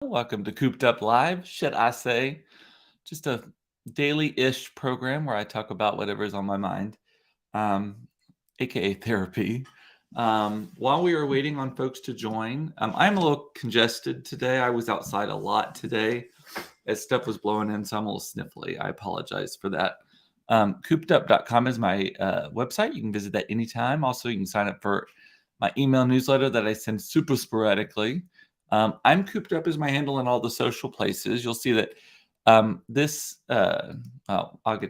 Welcome to Cooped Up Live, should I say. Just a daily-ish program where I talk about whatever is on my mind, um, aka therapy. While we are waiting on folks to join, I'm a little congested today. I was outside a lot today as stuff was blowing in, so I'm a little sniffly. I apologize for that. Coopedup.com is my website. You can visit that anytime. Also, you can sign up for my email newsletter that I send super sporadically. I'm Cooped Up is my handle in all the social places. You'll see that I'll get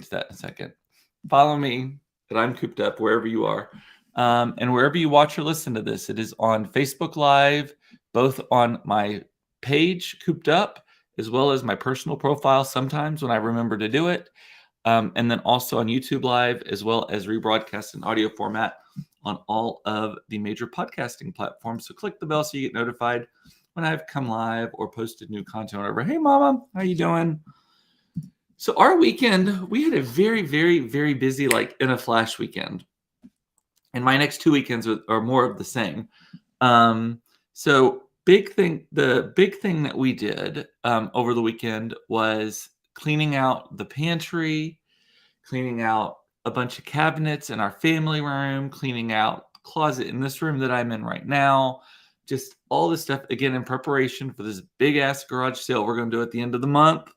to that in a second. Follow me that I'm Cooped Up wherever you are. And wherever you watch or listen to this, it is on Facebook Live, both on my page, Cooped Up, as well as my personal profile sometimes when I remember to do it. And then also on YouTube Live, as well as rebroadcast in audio format on all of the major podcasting platforms. So click the bell so you get notified when I've come live or posted new content or whatever. Hey, Mama, how you doing? So our weekend, we had a very, very, very busy, like in a flash weekend. And my next 2 weekends are more of the same. So the big thing that we did over the weekend was cleaning out the pantry, cleaning out a bunch of cabinets in our family room, cleaning out the closet in this room that I'm in right now. Just all this stuff, again, in preparation for this big-ass garage sale we're going to do at the end of the month.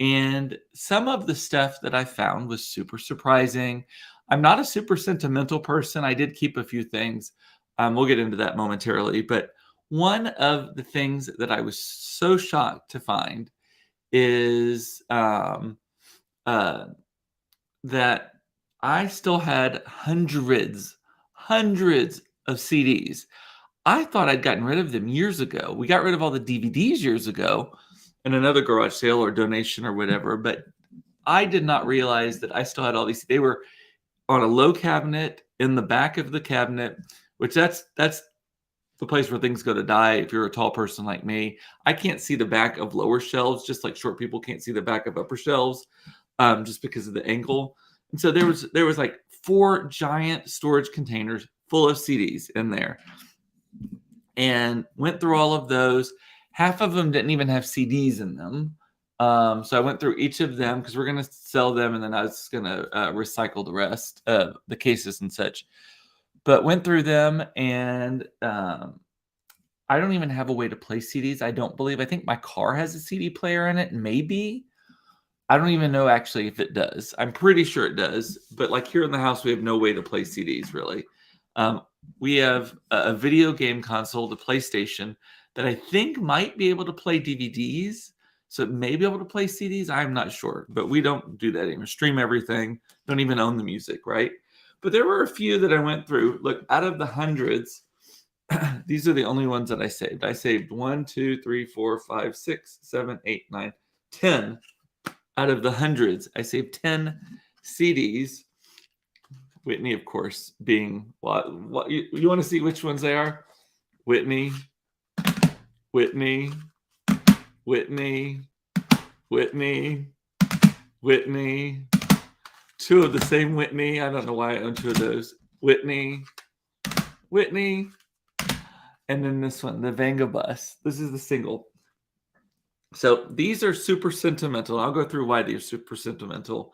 And some of the stuff that I found was super surprising. I'm not a super sentimental person. I did keep a few things. We'll get into that momentarily. But one of the things that I was so shocked to find is that I still had hundreds of CDs. I thought I'd gotten rid of them years ago. We got rid of all the DVDs years ago in another garage sale or donation or whatever, but I did not realize that I still had all these. They were on a low cabinet in the back of the cabinet, which that's the place where things go to die if you're a tall person like me. I can't see the back of lower shelves, just like short people can't see the back of upper shelves, just because of the angle. And so there was like 4 giant storage containers full of CDs in there, and went through all of those. Half of them didn't even have CDs in them. So I went through each of them because we're going to sell them, and then I was going to recycle the rest of the cases and such. But went through them, and I don't even have a way to play CDs. I don't believe. I think my car has a CD player in it, maybe. I don't even know actually if it does. I'm pretty sure it does. But like here in the house, we have no way to play CDs really. We have a video game console, the PlayStation, that I think might be able to play DVDs. So it may be able to play CDs. I'm not sure. But we don't do that anymore. Stream everything. Don't even own the music, right? But there were a few that I went through. Look, out of the hundreds, these are the only ones that I saved. I saved 1, 2, 3, 4, 5, 6, 7, 8, 9, 10 out of the hundreds. I saved 10 CDs. Whitney, of course, being what you want to see which ones they are? Whitney, Whitney, Whitney, Whitney, Whitney. 2 of the same Whitney. I don't know why I own 2 of those. Whitney, Whitney, and then this one, the Vanga Bus. This is the single. So these are super sentimental. I'll go through why they're super sentimental.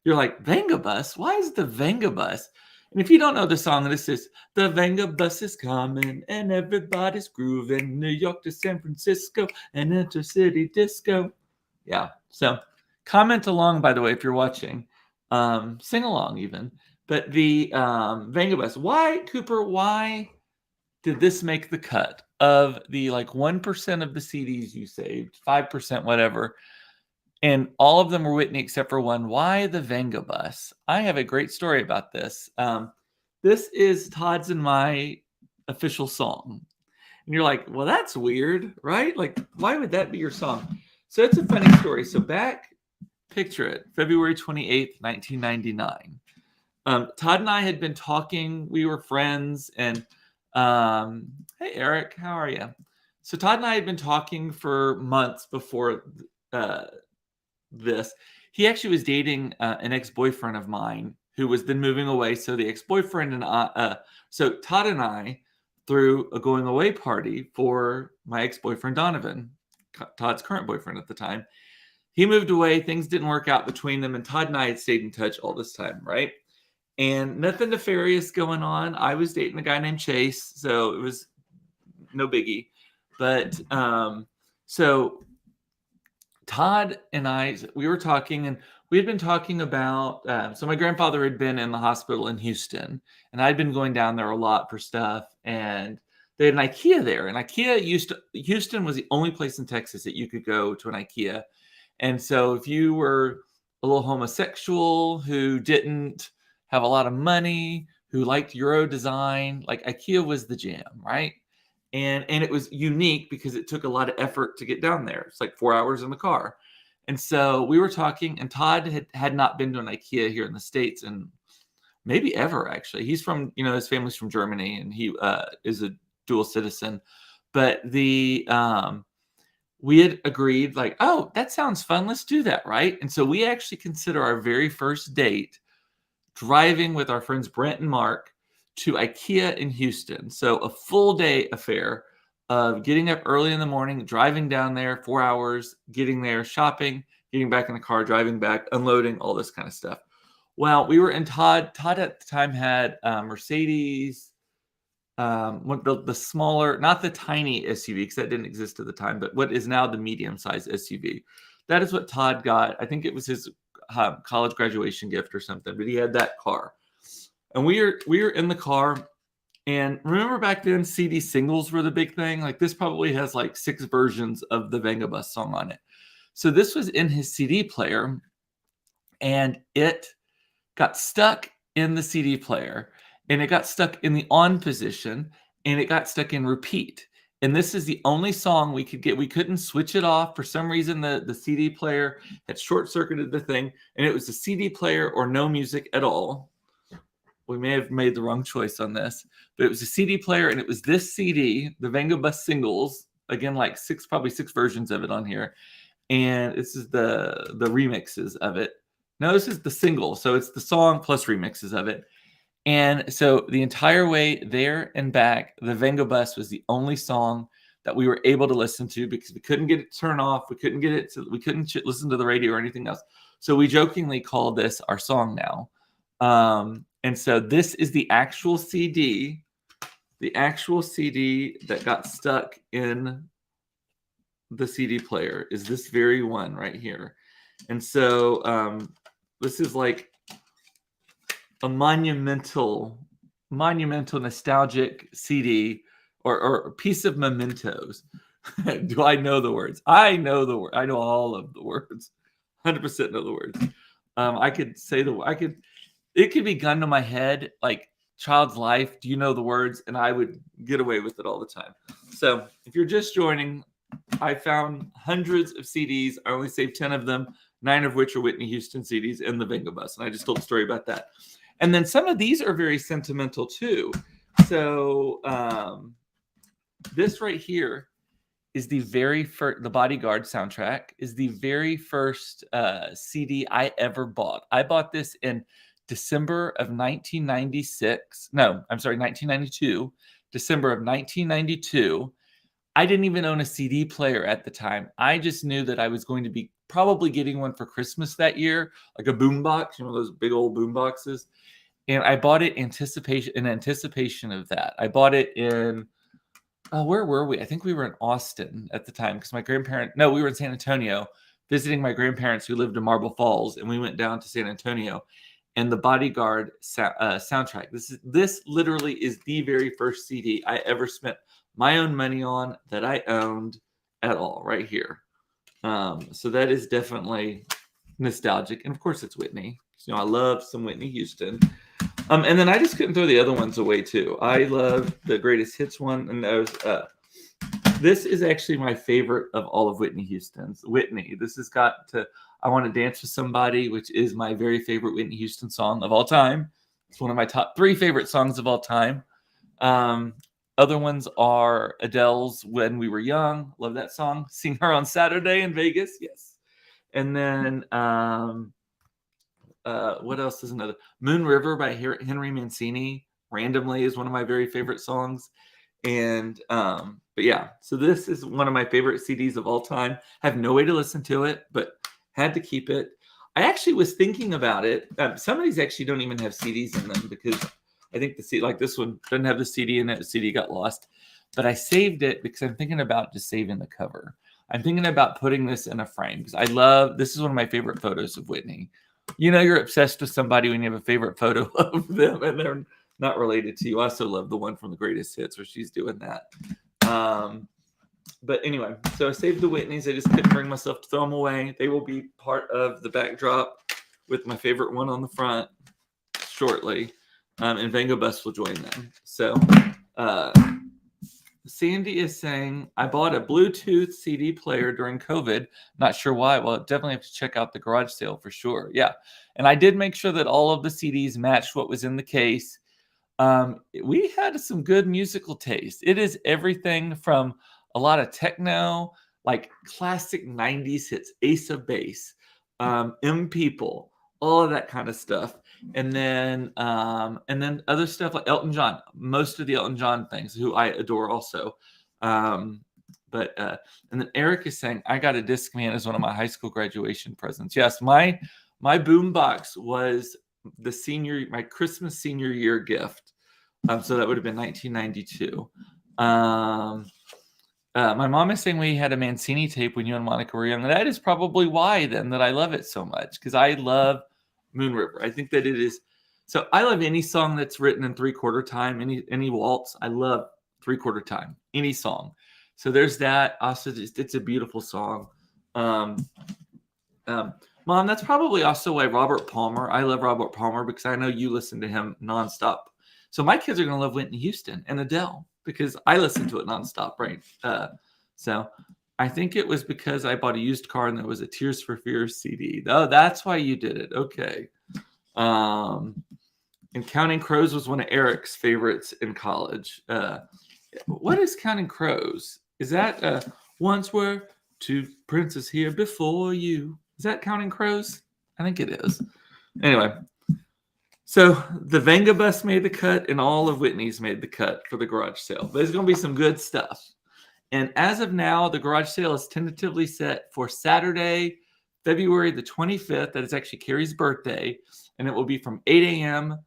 You're like, Vanga Bus? Why is the Vanga Bus? And if you don't know the song, this is the Vanga Bus is coming and everybody's grooving. New York to San Francisco and intercity disco. Yeah. So comment along, by the way, if you're watching. Sing along even. But the Vanga Bus. Why, Cooper, why did this make the cut of the like 1% of the CDs you saved, 5%, whatever? And all of them were Whitney except for one. Why the Vanga Bus? I have a great story about this. This is Todd's and my official song. And you're like, well, that's weird, right? Like, why would that be your song? So it's a funny story. So picture it, February 28th, 1999. Todd and I had been talking. We were friends. And hey, Eric, how are you? So Todd and I had been talking for months before this. He actually was dating an ex-boyfriend of mine who was then moving away. So the ex-boyfriend and so Todd and I threw a going away party for my ex-boyfriend, Donovan, Todd's current boyfriend at the time. He moved away. Things didn't work out between them. And Todd and I had stayed in touch all this time, right? And nothing nefarious going on. I was dating a guy named Chase, so it was no biggie. But so Todd and I, we were talking, and we had been talking about, so my grandfather had been in the hospital in Houston, and I'd been going down there a lot for stuff, and they had an IKEA there. And Houston was the only place in Texas that you could go to an IKEA. And so if you were a little homosexual who didn't have a lot of money, who liked Euro design, like IKEA was the jam, right? And it was unique because it took a lot of effort to get down there. It's like 4 hours in the car. And so we were talking, and Todd had not been to an IKEA here in the States and maybe ever, actually. He's from, his family's from Germany, and he is a dual citizen. But we had agreed, like, oh, that sounds fun. Let's do that, right? And so we actually consider our very first date driving with our friends Brent and Mark to IKEA in Houston. So a full day affair of getting up early in the morning, driving down there 4 hours, getting there, shopping, getting back in the car, driving back, unloading, all this kind of stuff. Well, we were in Todd at the time had Mercedes, the smaller, not the tiny SUV, because that didn't exist at the time, but what is now the medium-sized SUV. That is what Todd got. I think it was his college graduation gift or something, but he had that car. And we were in the car, and remember back then CD singles were the big thing. Like, this probably has like 6 versions of the Venga Bus song on it. So this was in his CD player, and it got stuck in the CD player, and it got stuck in the on position, and it got stuck in repeat. And this is the only song we could get. We couldn't switch it off. For some reason, the CD player had short-circuited the thing, and it was the CD player or no music at all. We may have made the wrong choice on this, but it was a CD player, and it was this CD, the Venga Bus singles. Again, like probably 6 versions of it on here. And this is the remixes of it. No, this is the single. So it's the song plus remixes of it. And so the entire way there and back, the Venga Bus was the only song that we were able to listen to because we couldn't get it to turn off. We couldn't listen to the radio or anything else. So we jokingly called this our song now. And so this is the actual CD that got stuck in the CD player is this very one right here. And so this is like a monumental nostalgic CD or a piece of mementos. Do I know the words? I know the word. I know all of the words. 100% know the words. I could say it could be gun to my head, like Child's Life. Do you know the words? And I would get away with it all the time. So if you're just joining, I found hundreds of CDs. I only saved 10 of them, 9 of which are Whitney Houston CDs in the Venga Bus. And I just told a story about that. And then some of these are very sentimental too. So this right here is the very first, the Bodyguard soundtrack is the very first CD I ever bought. I bought this in December of 1996. No, I'm sorry, 1992. December of 1992. I didn't even own a CD player at the time. I just knew that I was going to be probably getting one for Christmas that year, like a boombox, those big old boom boxes. And I bought it in anticipation of that. I bought it in, where were we? I think we were in Austin at the time because we were in San Antonio visiting my grandparents who lived in Marble Falls, and we went down to San Antonio. And the Bodyguard soundtrack. This literally is the very first CD I ever spent my own money on that I owned at all, right here. So that is definitely nostalgic, and of course it's Whitney. I love some Whitney Houston. And then I just couldn't throw the other ones away too. I love the greatest hits one, and this is actually my favorite of all of Whitney Houston's. Whitney. This has got to. I Want to Dance with Somebody, which is my very favorite Whitney Houston song of all time. It's one of my top 3 favorite songs of all time. Other ones are Adele's When We Were Young. Love that song. Seen her on Saturday in Vegas. Yes. And then what else is another? Moon River by Henry Mancini. Randomly is one of my very favorite songs. And but yeah, so this is one of my favorite CDs of all time. I have no way to listen to it, but had to keep it. I actually was thinking about it. Some of these actually don't even have CDs in them because I think the CD, like this one, doesn't have the CD in it. The CD got lost, but I saved it because I'm thinking about just saving the cover. I'm thinking about putting this in a frame because I love. This is one of my favorite photos of Whitney. You know, you're obsessed with somebody when you have a favorite photo of them, and they're not related to you. I also love the one from the Greatest Hits where she's doing that. But anyway, so I saved the Whitneys. I just couldn't bring myself to throw them away. They will be part of the backdrop with my favorite one on the front shortly. And Van Gogh Bus will join them. So Sandy is saying, I bought a Bluetooth CD player during COVID. Not sure why. Well, definitely have to check out the garage sale for sure. Yeah. And I did make sure that all of the CDs matched what was in the case. We had some good musical taste. It is everything from a lot of techno, like classic 90s hits, Ace of Base, M People, all of that kind of stuff. And then other stuff like Elton John, most of the Elton John things, who I adore also. And then Eric is saying, I got a Discman as one of my high school graduation presents. Yes, my boombox was my Christmas senior year gift. So that would have been 1992. My mom is saying we had a Mancini tape when you and Monica were young. And that is probably why then that I love it so much, because I love Moon River. I think that it is. So I love any song that's written in 3/4 time, any waltz. I love 3/4 time, any song. So there's that. Also, it's a beautiful song. Mom, that's probably also why Robert Palmer. I love Robert Palmer because I know you listen to him nonstop. So my kids are going to love Whitney Houston and Adele because I listen to it nonstop, right? So I think it was because I bought a used car and there was a Tears for Fears CD. Oh, that's why you did it. Okay. And Counting Crows was one of Eric's favorites in college. What is Counting Crows? Is that once were two princes here before you? Is that Counting Crows? I think it is. Anyway, so the Van Gogh Bus made the cut and all of Whitney's made the cut for the garage sale. There's going to be some good stuff. And as of now, the garage sale is tentatively set for Saturday, February the 25th. That is actually Carrie's birthday. And it will be from 8 a.m.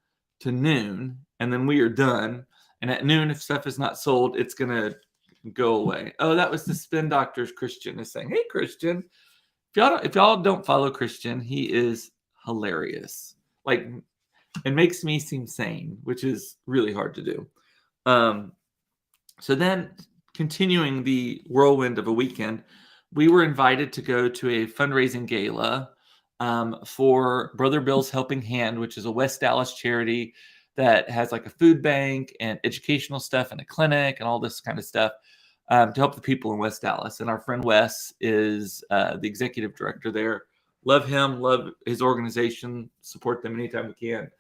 to noon. And then we are done. And at noon, if stuff is not sold, it's going to go away. Oh, that was the Spin Doctors. Christian is saying, hey, Christian. If y'all don't follow Christian, he is hilarious. Like, it makes me seem sane, which is really hard to do. So then, continuing the whirlwind of a weekend, we were invited to go to a fundraising gala for Brother Bill's Helping Hand, which is a West Dallas charity that has like a food bank and educational stuff and a clinic and all this kind of stuff to help the people in West Dallas. And our friend Wes is the executive director there. Love him, love his organization, support them anytime we can.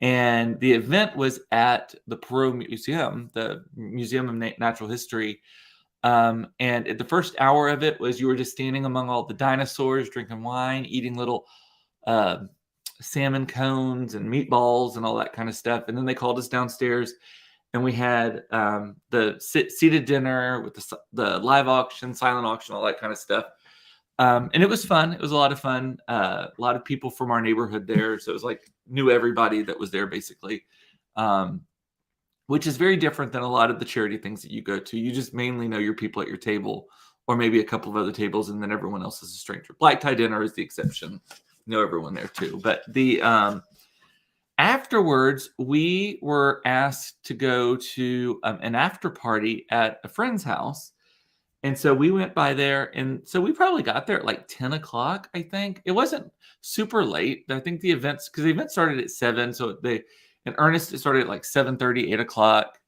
And the event was at the Perot Museum, the Museum of Natural History. And at the first hour of it was you were just standing among all the dinosaurs, drinking wine, eating little salmon cones and meatballs and all that kind of stuff. And then they called us downstairs and we had the seated dinner with the live auction, silent auction, all that kind of stuff. And it was fun. It was a lot of fun. A lot of people from our neighborhood there. So it was like knew everybody that was there basically, which is very different than a lot of the charity things that you go to. You just mainly know your people at your table or maybe a couple of other tables and then everyone else is a stranger. Black tie dinner is the exception. Know everyone there too. But the afterwards, we were asked to go to an after party at a friend's house. And so we went by there, and so we probably got there at like 10 o'clock, I think. It wasn't super late. I think because the event started at 7, so in earnest, it started at like 7:30, 8 o'clock.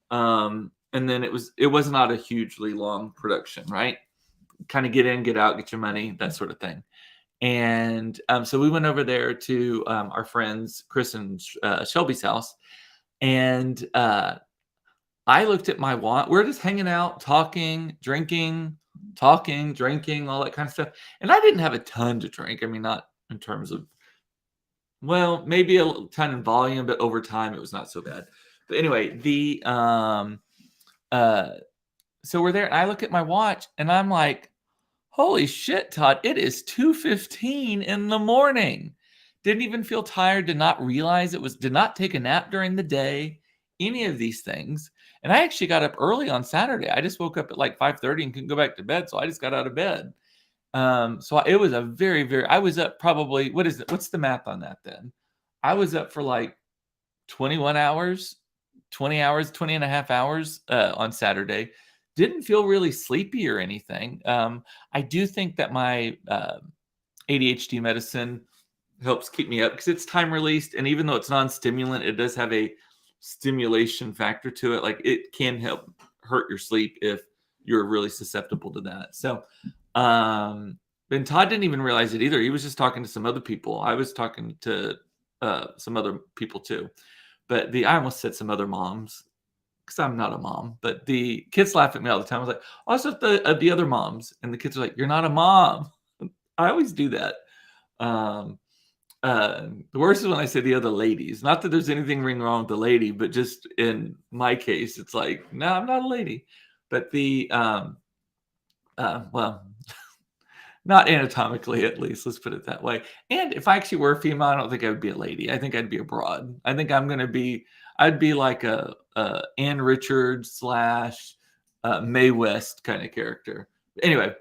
And then it was not a hugely long production, right? Kind of get in, get out, get your money, that sort of thing. And so we went over there to our friends, Chris and Shelby's house, and I looked at my watch. We're just hanging out, talking, drinking, all that kind of stuff. And I didn't have a ton to drink. I mean, not in terms of, well, maybe a ton in volume, but over time it was not so bad. But anyway, So we're there, and I look at my watch, and I'm like, holy shit, Todd, it is 2:15 in the morning. Didn't even feel tired, did not realize did not take a nap during the day, any of these things. And I actually got up early on Saturday. I just woke up at like 5:30 and couldn't go back to bed, so I just got out of bed. It was a I was up probably, what's the math on that then? I was up for like 21 hours, 20 hours, 20 and a half hours on Saturday. Didn't feel really sleepy or anything. I do think that my ADHD medicine helps keep me up because it's time released. And even though it's non-stimulant, it does have a stimulation factor to it. Like it can help hurt your sleep if you're really susceptible to that. So, and Todd didn't even realize it either. He was just talking to some other people. I was talking to some other people too. But I almost said some other moms because I'm not a mom. But the kids laugh at me all the time. I was like, also the other moms. And the kids are like, you're not a mom. I always do that. The worst is when I say the other ladies. Not that there's anything wrong with the lady, but just in my case, it's like, no, I'm not a lady. But well, not anatomically, at least. Let's put it that way. And if I actually were a female, I don't think I would be a lady. I think I'd be a broad. I think I'd be like a Ann Richards / Mae West kind of character. Anyway,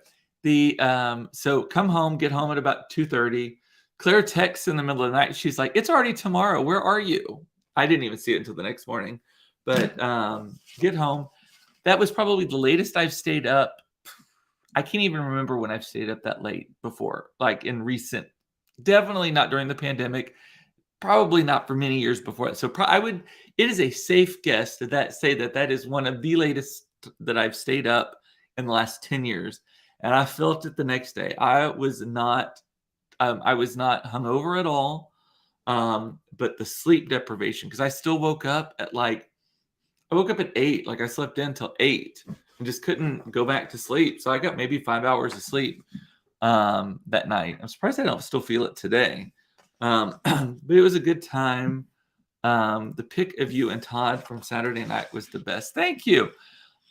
so come home, get home at about 2:30. Claire texts in the middle of the night. She's like, it's already tomorrow. Where are you? I didn't even see it until the next morning. But get home. That was probably the latest I've stayed up. I can't even remember when I've stayed up that late before, like in recent, definitely not during the pandemic, probably not for many years before it. So it is a safe guess to say that is one of the latest that I've stayed up in the last 10 years. And I felt it the next day. I was not hungover at all. But the sleep deprivation, because I still woke up at I woke up at 8, like I slept in till 8 and just couldn't go back to sleep. So I got maybe 5 hours of sleep that night. I'm surprised I don't still feel it today. But it was a good time. The pic of you and Todd from Saturday night was the best. Thank you.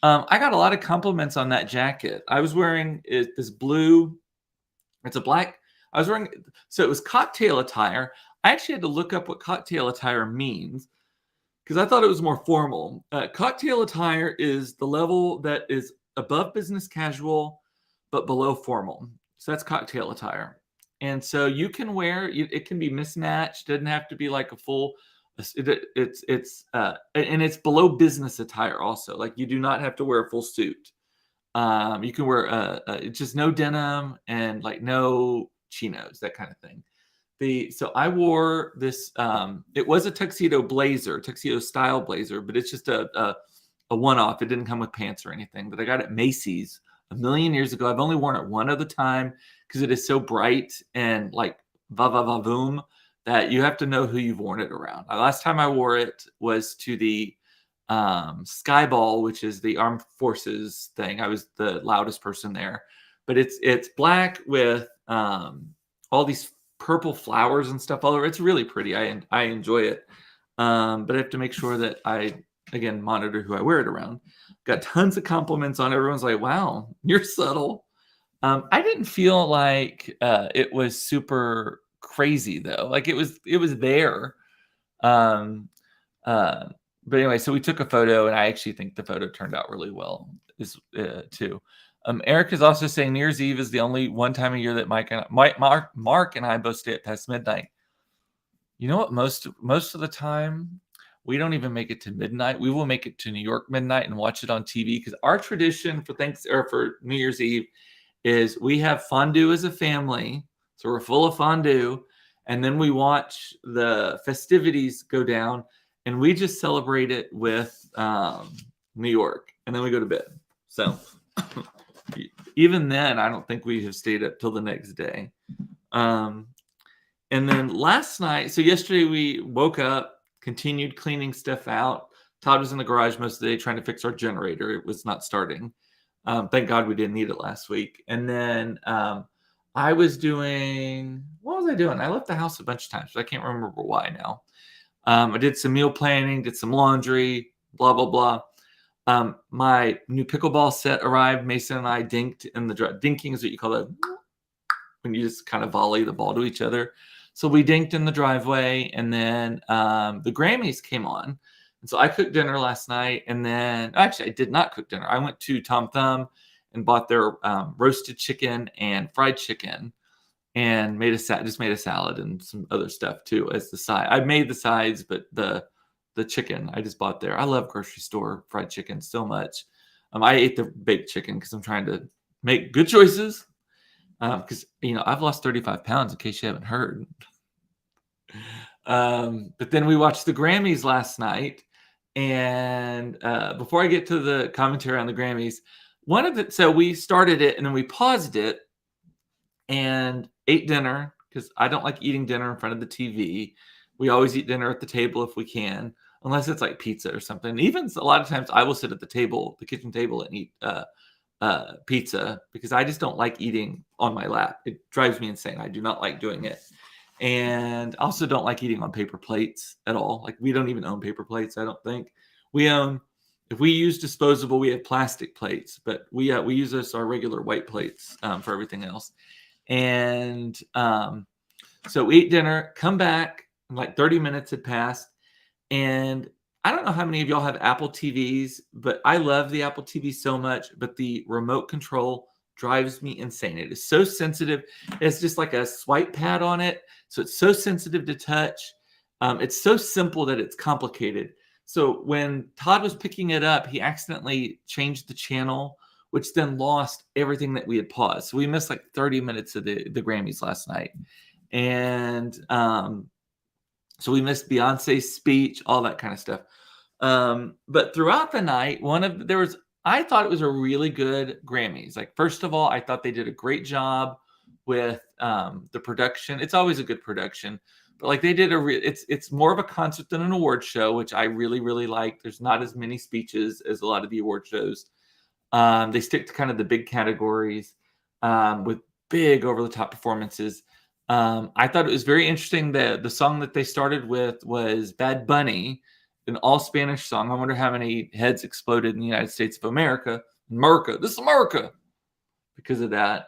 I got a lot of compliments on that jacket. I was wearing this blue. It's a black. I was wearing, so it was cocktail attire. I actually had to look up what cocktail attire means because I thought it was more formal. Cocktail attire is the level that is above business casual, but below formal. So that's cocktail attire. And so you can wear, it can be mismatched. Doesn't have to be like a full, and it's below business attire also. Like you do not have to wear a full suit. You can wear just no denim and like no chinos, that kind of thing. So I wore this. It was a tuxedo style blazer, but it's just a one-off. It didn't come with pants or anything. But I got it at Macy's a million years ago. I've only worn it one other time because it is so bright and like va va va boom that you have to know who you've worn it around. The last time I wore it was to the Sky Ball, which is the armed forces thing. I was the loudest person there, but it's black with all these purple flowers and stuff all over. It's really pretty. I enjoy it, but I have to make sure that I again monitor who I wear it around. Got tons of compliments on it. Everyone's like, "Wow, you're subtle." I didn't feel like it was super crazy though. Like it was there. But anyway, so we took a photo, and I actually think the photo turned out really well too. Eric is also saying New Year's Eve is the only one time a year that Mark and I both stay up past midnight. You know what? Most of the time, we don't even make it to midnight. We will make it to New York midnight and watch it on TV because our tradition for New Year's Eve is we have fondue as a family, so we're full of fondue, and then we watch the festivities go down, and we just celebrate it with New York, and then we go to bed. So even then, I don't think we have stayed up till the next day. And then last night, so yesterday we woke up, continued cleaning stuff out. Todd was in the garage most of the day trying to fix our generator. It was not starting. Thank God we didn't need it last week. And then what was I doing? I left the house a bunch of times, but I can't remember why now. I did some meal planning, did some laundry, blah, blah, blah. My new pickleball set arrived. Mason and I dinked in the dinking is what you call it when you just kind of volley the ball to each other. So we dinked in the driveway, and then the Grammys came on. And so I cooked dinner last night, and then actually I did not cook dinner. I went to Tom Thumb and bought their roasted chicken and fried chicken, and made a salad and some other stuff too as the side. I made the sides, but the chicken I just bought there. I love grocery store fried chicken so much. I ate the baked chicken because I'm trying to make good choices. Because I've lost 35 pounds in case you haven't heard. But then we watched the Grammys last night, and before I get to the commentary on the Grammys, so we started it and then we paused it and ate dinner because I don't like eating dinner in front of the TV. We always eat dinner at the table if we can, unless it's like pizza or something. Even a lot of times I will sit at the kitchen table, and eat pizza because I just don't like eating on my lap. It drives me insane. I do not like doing it. And also don't like eating on paper plates at all. Like, we don't even own paper plates, I don't think. If we use disposable, we have plastic plates, but we use our regular white plates for everything else. And so we ate dinner, come back, like 30 minutes had passed. And I don't know how many of y'all have Apple TVs, but I love the Apple TV so much, but the remote control drives me insane. It is so sensitive. It's just like a swipe pad on it. So it's so sensitive to touch. It's so simple that it's complicated. So when Todd was picking it up, he accidentally changed the channel, which then lost everything that we had paused. So we missed like 30 minutes of the Grammys last night. And so we missed Beyonce's speech, all that kind of stuff. But throughout the night, I thought it was a really good Grammys. Like, first of all, I thought they did a great job with the production. It's always a good production, but like they did it's more of a concert than an award show, which I really, really like. There's not as many speeches as a lot of the award shows. They stick to kind of the big categories with big over the top performances. I thought it was very interesting that the song that they started with was Bad Bunny, an all Spanish song. I wonder how many heads exploded in the United States of America. This is America, because of that.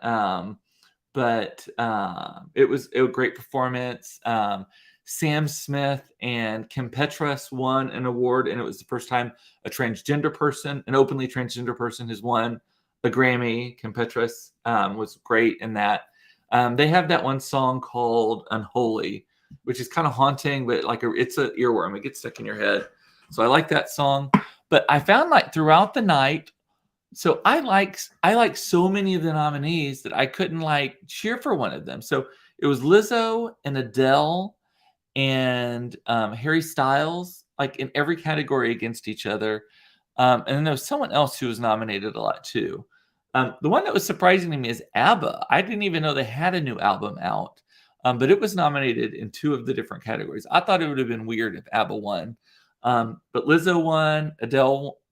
But it was a great performance. Sam Smith and Kim Petras won an award, and it was the first time an openly transgender person has won a Grammy. Kim Petras was great in that. They have that one song called Unholy, which is kind of haunting, but it's an earworm. It gets stuck in your head. So I like that song. But I found like throughout the night, so I like so many of the nominees that I couldn't like cheer for one of them. So it was Lizzo and Adele and Harry Styles, like in every category against each other. And then there was someone else who was nominated a lot too. The one that was surprising to me is ABBA. I didn't even know they had a new album out, but it was nominated in 2 of the different categories. I thought it would have been weird if ABBA won. But Lizzo won.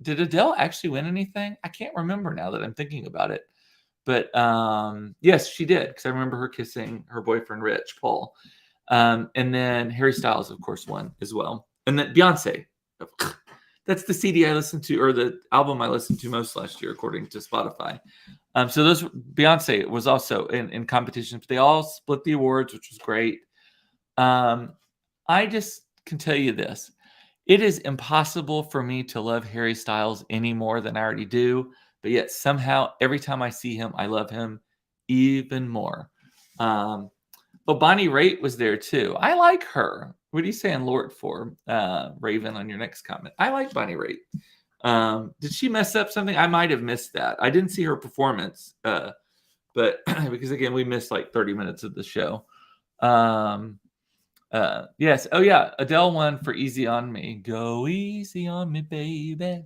Did Adele actually win anything? I can't remember now that I'm thinking about it. But yes, she did, because I remember her kissing her boyfriend Rich Paul. And then Harry Styles, of course, won as well. And then Beyonce. That's the CD I listened to, or the album I listened to most last year, according to Spotify. So Beyonce was also in competition, but they all split the awards, which was great. I just can tell you this. It is impossible for me to love Harry Styles any more than I already do, but yet somehow every time I see him, I love him even more. Bonnie Raitt was there too. I like her. What are you saying, Lord, for Raven, on your next comment? I like Bonnie Raitt. Did she mess up something? I might have missed that. I didn't see her performance, but because again, we missed like 30 minutes of the show. Yes. Oh yeah. Adele won for Easy on Me. Go easy on me, baby.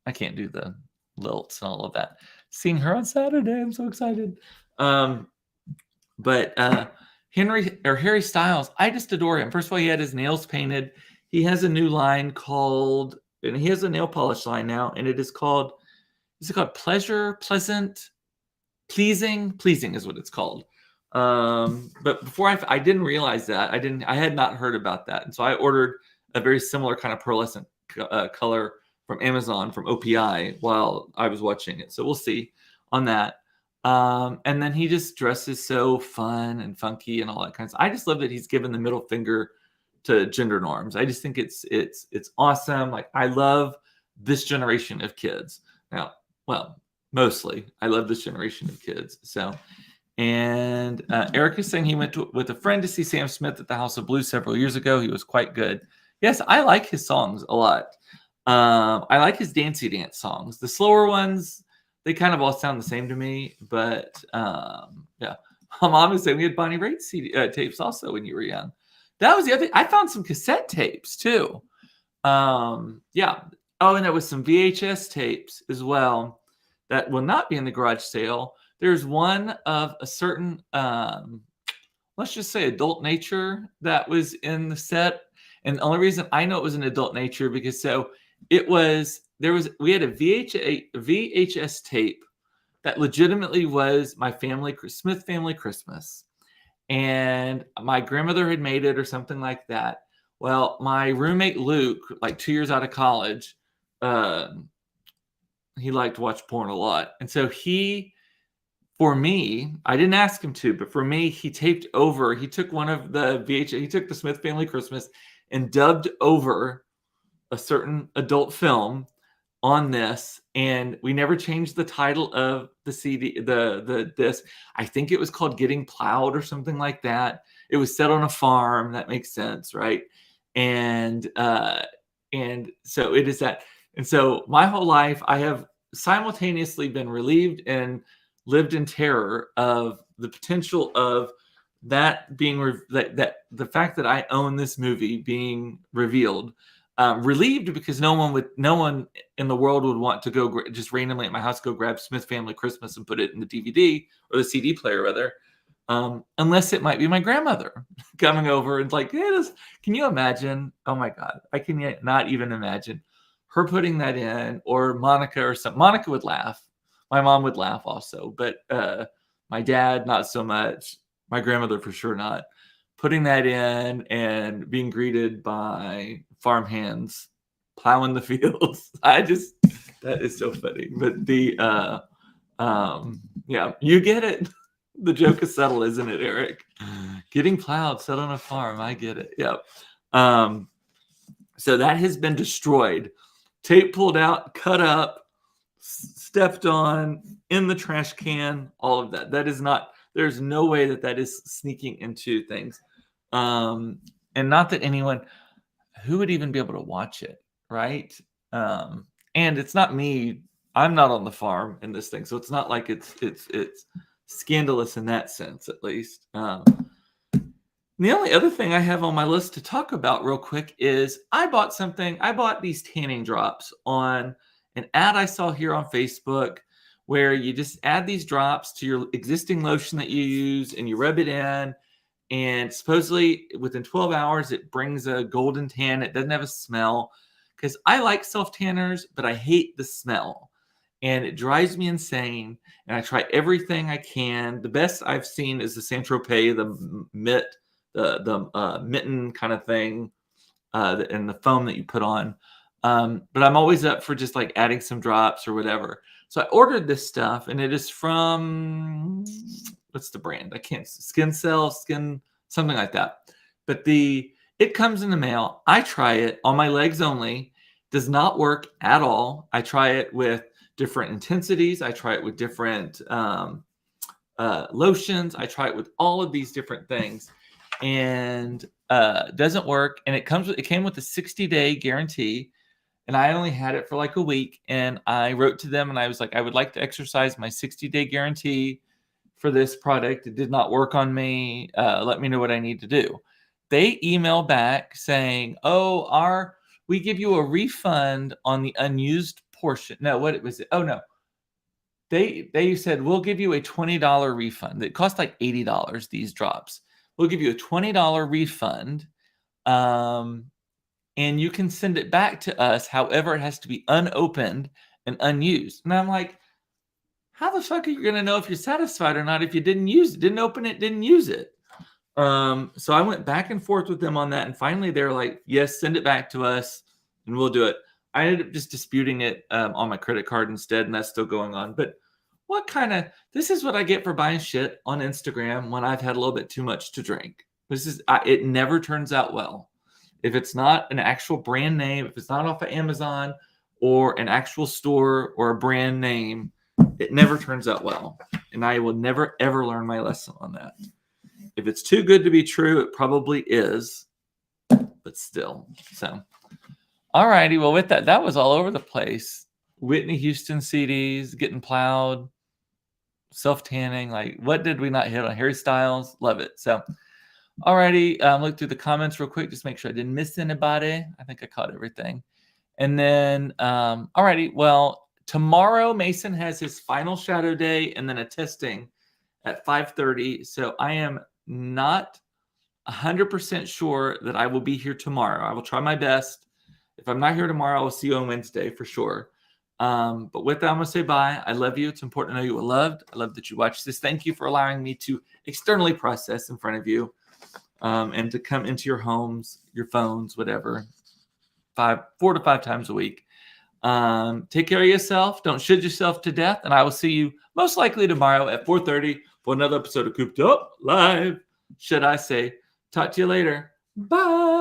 I can't do the lilts and all of that. Seeing her on Saturday. I'm so excited. But Harry Styles, I just adore him. First of all, he had his nails painted. He has a new line called, and he has a nail polish line now, and is it called Pleasure, Pleasant, Pleasing? Pleasing is what it's called. But before I didn't realize that. I had not heard about that. And so I ordered a very similar kind of pearlescent color from Amazon from OPI while I was watching it. So we'll see on that. And then he just dresses so fun and funky and all that kind of stuff. I just love that he's given the middle finger to gender norms. I just think it's awesome. Like, I love this generation of kids. Now, well, mostly I love this generation of kids. So, and Eric is saying he went with a friend to see Sam Smith at the House of Blues several years ago. He was quite good. Yes, I like his songs a lot. I like his dancey dance songs. The slower ones, they kind of all sound the same to me. But yeah, my mom is saying we had Bonnie Raitt tapes also when you were young. That was the other thing. I found some cassette tapes too. Yeah. Oh, and there was some VHS tapes as well that will not be in the garage sale. There's one of a certain, let's just say, Adult Nature that was in the set. And the only reason I know it was an Adult Nature because we had a VHS tape that legitimately was my Smith family Christmas. And my grandmother had made it or something like that. Well, my roommate Luke, like 2 years out of college, he liked to watch porn a lot. And so for me, I didn't ask him to, but for me, he took one of the VHS, he took the Smith Family Christmas and dubbed over a certain adult film on this, and we never changed the title of the CD, the disc. I think it was called Getting Plowed or something like that. It was set on a farm. That makes sense, right? And so it is that. And so my whole life, I have simultaneously been relieved and lived in terror of the potential of that being that the fact that I own this movie being revealed. Relieved because no one in the world would want to go just randomly at my house, go grab Smith Family Christmas and put it in the DVD or the CD player rather, unless it might be my grandmother coming over and like, hey, can you imagine? Oh my God, I can not even imagine her putting that in, or Monica or something. Monica would laugh. My mom would laugh also, but my dad, not so much. My grandmother for sure not. Putting that in and being greeted by farm hands plowing the fields. That is so funny. But yeah, you get it. The joke is subtle, isn't it, Eric? Getting plowed, set on a farm. I get it. Yep. So that has been destroyed. Tape pulled out, cut up, stepped on, in the trash can, all of that. That is not, there's no way that is sneaking into things. And not that who would even be able to watch it, right? And it's not me. I'm not on the farm in this thing, so it's not like it's scandalous in that sense, at least. The only other thing I have on my list to talk about real quick is I bought these tanning drops on an ad I saw here on Facebook, where you just add these drops to your existing lotion that you use and you rub it in. And supposedly within 12 hours, it brings a golden tan. It doesn't have a smell, because I like self-tanners, but I hate the smell. And it drives me insane. And I try everything I can. The best I've seen is the Saint-Tropez, the mitten kind of thing, and the foam that you put on. But I'm always up for just like adding some drops or whatever. So I ordered this stuff, and it is from, what's the brand? Skin Cell, something like that. But it comes in the mail. I try it on my legs only. Does not work at all. I try it with different intensities. I try it with different lotions. I try it with all of these different things, and doesn't work. And it came with a 60-day guarantee. And I only had it for like a week, and I wrote to them and I was like, I would like to exercise my 60-day guarantee for this product. It did not work on me. Let me know what I need to do. They email back saying, we give you a refund on the unused portion. No, what was it? Oh no. They said, we'll give you a $20 refund. It cost like $80, these drops. We'll give you a $20 refund. And you can send it back to us. However, it has to be unopened and unused. And I'm like, how the fuck are you going to know if you're satisfied or not if you didn't use it, didn't open it, didn't use it? So I went back and forth with them on that. And finally, they're like, yes, send it back to us and we'll do it. I ended up just disputing it on my credit card instead, and that's still going on. But this is what I get for buying shit on Instagram when I've had a little bit too much to drink. It never turns out well. If it's not an actual brand name, if it's not off of Amazon or an actual store or a brand name, it never turns out well. And I will never, ever learn my lesson on that. If it's too good to be true, it probably is, but still. So, all righty. Well, with that was all over the place. Whitney Houston CDs, getting plowed, self-tanning. Like, what did we not hit on? Harry Styles, love it. So, alrighty, look through the comments real quick, just make sure I didn't miss anybody. I think I caught everything. And then, alrighty, well, tomorrow Mason has his final shadow day and then a testing at 5:30. So I am not 100% sure that I will be here tomorrow. I will try my best. If I'm not here tomorrow, I will see you on Wednesday for sure. But with that, I'm going to say bye. I love you. It's important to know you were loved. I love that you watched this. Thank you for allowing me to externally process in front of you. And to come into your homes, your phones, whatever, 4 to 5 times a week. Take care of yourself. Don't shoot yourself to death. And I will see you most likely tomorrow at 4:30 for another episode of Cooped Up Live. Should I say, talk to you later. Bye.